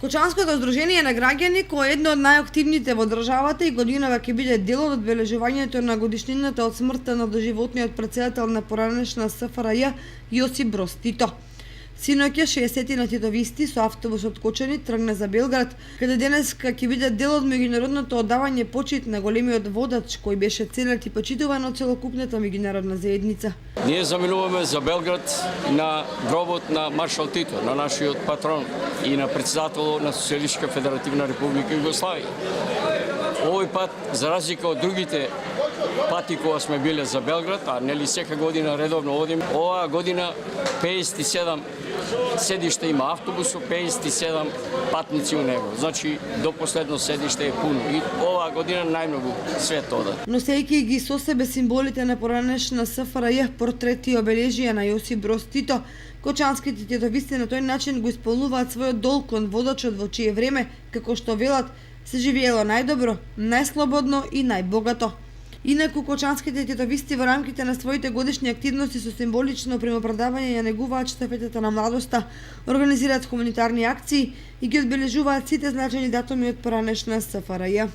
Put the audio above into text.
Кочанското здружение на граѓани, кој е едно од најактивните во државата и годинава ќе биде дел од одбележувањето на годишнината од смртта на доживотниот председател на поранешна СФРЈ Јосип Броз Тито. Синоќа 60 титовисти со автобус од Кочани тргна за Белград, каде денеска ќе биде дел од меѓународното оддавање почит на големиот водач кој беше ценет и почитуван од целокупната меѓународна заедница. Ние заминуваме за Белград на гробот на маршал Тито, на нашиот патрон и на председател на Социјалистичка федеративна република Југославија. Овој пат, за разлика од другите пати кога сме биле за Белград, а нели сека година редовно одиме, оваа година 57 седиште има автобус, 57 патници у него. Значи, до последно седиште е пуно. И оваа година најмногу свет ода. Носејќи ги со себе символите на поранешна СФРЈ, портрети и обележија на Јосип Броз Тито, кочанските титовисти на тој начин го исполнуваат својот долг кон водачот во чие време, како што велат, се живеело најдобро, најслободно и најбогато. Инаку кочанските титовисти во рамките на своите годишни активности со символично примопредавање ја негуваат штафетата на младоста, организираат хуманитарни акции и ги одбележуваат сите значајни датуми од поранешна СФРЈ.